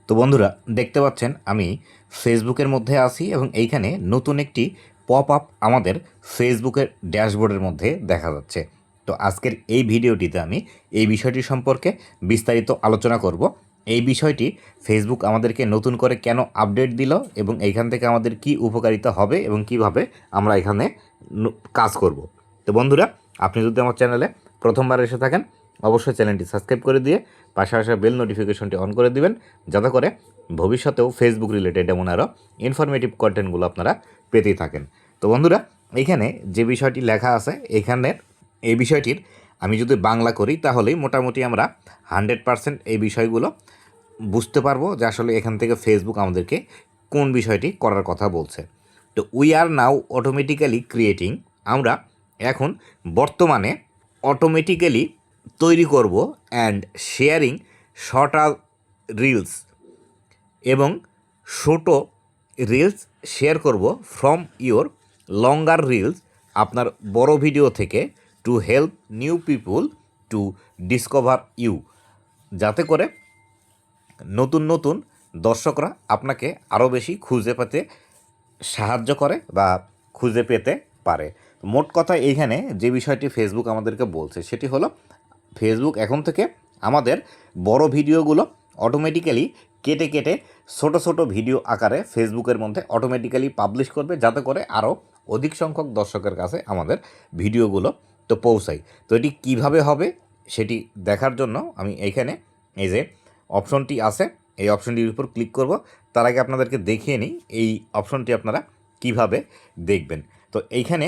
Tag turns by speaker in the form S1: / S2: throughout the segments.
S1: তো বন্ধুরা দেখতে পাচ্ছেন আমি ফেসবুকের মধ্যে আছি এবং এইখানে নতুন একটি পপ আপ আমাদের ফেসবুকের ড্যাশবোর্ডের মধ্যে দেখা যাচ্ছে। তো আজকের এই ভিডিওটিতে আমি এই বিষয়টি সম্পর্কে বিস্তারিত আলোচনা করব। এই বিষয়টি ফেসবুক আমাদেরকে নতুন করে কেন আপডেট দিল এবং এইখান থেকে আমাদের কি উপকারিতা হবে এবং কিভাবে আমরা এখানে কাজ করব। তো বন্ধুরা, আপনি যদি আমার চ্যানেলে প্রথমবার এসে থাকেন অবশ্যই চ্যানেলটি সাবস্ক্রাইব করে দিয়ে পাশে আসা বেল নোটিফিকেশনটি অন করে দিবেন, যাতে করে ভবিষ্যতেও ফেসবুক রিলেটেড এমন আরও ইনফরমেটিভ কন্টেন্টগুলো আপনারা পেতেই থাকেন। তো বন্ধুরা, এখানে যে বিষয়টি লেখা আছে এখানের এই বিষয়টির আমি যদি বাংলা করি তাহলেই মোটামুটি আমরা 100% এই বিষয়গুলো বুঝতে পারবো যে আসলে এখান থেকে ফেসবুক আমাদেরকে কোন বিষয়টি করার কথা বলছে। তো we are now automatically creating, আমরা এখন বর্তমানে অটোমেটিক্যালি তৈরি করব অ্যান্ড শেয়ারিং শর্টার রিলস এবং ছোটো রিলস শেয়ার করব ফ্রম ইওর লঙ্গার রিলস, আপনার বড় ভিডিও থেকে, to help new people to discover you, যাতে করে নতুন নতুন দর্শকরা আপনাকে আরও বেশি খুঁজে পেতে সাহায্য করে বা খুঁজে পেতে পারে। মোট কথা এইখানে যে বিষয়টি ফেসবুক আমাদেরকে বলছে সেটি হলো ফেসবুক এখন থেকে আমাদের বড় ভিডিওগুলো অটোমেটিক্যালি কেটে কেটে ছোট ছোট ভিডিও আকারে ফেসবুকের মধ্যে অটোমেটিক্যালি পাবলিশ করবে, যাতে করে আরও অধিক সংখ্যক দর্শকের কাছে আমাদের ভিডিওগুলো তো পৌঁছায়। তো এটি কীভাবে হবে সেটি দেখার জন্য আমি এইখানে এই যে অপশনটি আছে এই অপশনটির উপর ক্লিক করব। তার আগে আপনাদেরকে দেখিয়ে নিই এই অপশনটি আপনারা কিভাবে দেখবেন। তো এইখানে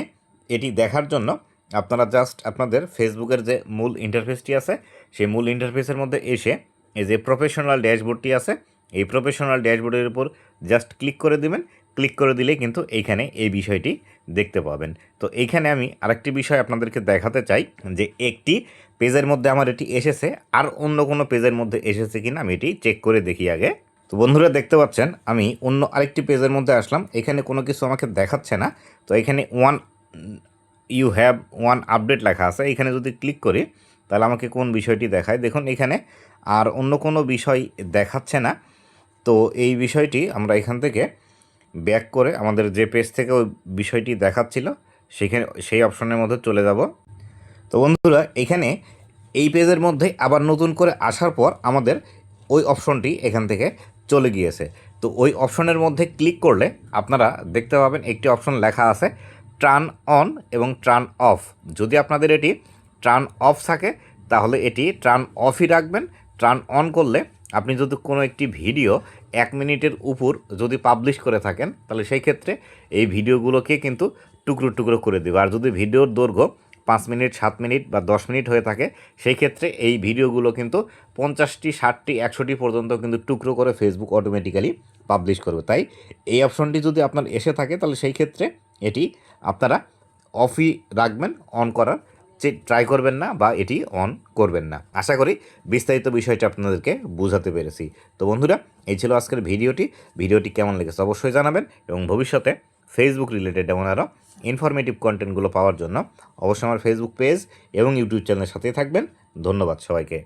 S1: এটি দেখার জন্য আপনারা জাস্ট আপনাদের ফেসবুকের যে মূল ইন্টারফেসটি আছে সেই মূল ইন্টারফেসের মধ্যে এসে এই যে প্রফেশনাল ড্যাশবোর্ডটি আছে এই প্রফেশনাল ড্যাশবোর্ডের উপর জাস্ট ক্লিক করে দিবেন। ক্লিক করে দিলেই কিন্তু এইখানে এই বিষয়টি দেখতে পাবেন। তো এইখানে আমি আরেকটি বিষয় আপনাদেরকে দেখাতে চাই যে একটি পেজের মধ্যে আমার এটি এসেছে, আর অন্য কোনো পেজের মধ্যে এসেছে কিনা আমি এটি চেক করে দেখি আগে। তো বন্ধুরা দেখতে পাচ্ছেন আমি অন্য আরেকটি পেজের মধ্যে আসলাম, এখানে কোনো কিছু আমাকে দেখাচ্ছে না। তো এখানে ইউ হ্যাভ ওয়ান আপডেট লেখা আছে, এখানে যদি ক্লিক করি তাহলে আমাকে কোন বিষয়টি দেখায় দেখুন, এখানে আর অন্য কোনো বিষয় দেখাচ্ছে না। তো এই বিষয়টি আমরা এখান থেকে ব্যাক করে আমাদের যে পেজ থেকে ওই বিষয়টি দেখাচ্ছিল সেই অপশনের মধ্যে চলে যাব। তো বন্ধুরা, এখানে এই পেজের মধ্যে আবার নতুন করে আসার পর আমাদের ওই অপশনটি এখান থেকে চলে গিয়েছে। তো ওই অপশনের মধ্যে ক্লিক করলে আপনারা দেখতে পাবেন একটি অপশন লেখা আছে টার্ন অন এবং টার্ন অফ। যদি আপনাদের এটি টার্ন অফ থাকে তাহলে এটি টার্ন অফই রাখবেন। টার্ন অন করলে আপনি যদি কোনো একটি ভিডিও 1 মিনিটের উপর যদি পাবলিশ করে থাকেন তাহলে সেই ক্ষেত্রে এই ভিডিওগুলোকে কিন্তু টুকরো টুকরো করে দেবে। আর যদি ভিডিওর দৈর্ঘ্য 5 মিনিট, 7 মিনিট বা 10 মিনিট হয়ে থাকে সেই ক্ষেত্রে এই ভিডিওগুলো কিন্তু 50টি, 60টি, 100টি পর্যন্ত কিন্তু টুকরো করে ফেসবুক অটোমেটিক্যালি পাবলিশ করবে। তাই এই অপশনটি যদি আপনার এসে থাকে তাহলে সেই ক্ষেত্রে এটি আপনারা অফই রাখবেন, অন করার ট্রাই করবেন না বা এটি অন করবেন না। আশা করি বিস্তারিত বিষয়টা আপনাদেরকে বোঝাতে পেরেছি। তো বন্ধুরা, এই ছিল আজকের ভিডিওটি কেমন লেগেছে অবশ্যই জানাবেন এবং ভবিষ্যতে ফেসবুক রিলেটেড এমন আরও ইনফরমেটিভ কন্টেন্টগুলো পাওয়ার জন্য অবশ্যই আমার ফেসবুক পেজ এবং ইউটিউব চ্যানেলের সাথেই থাকবেন। ধন্যবাদ সবাইকে।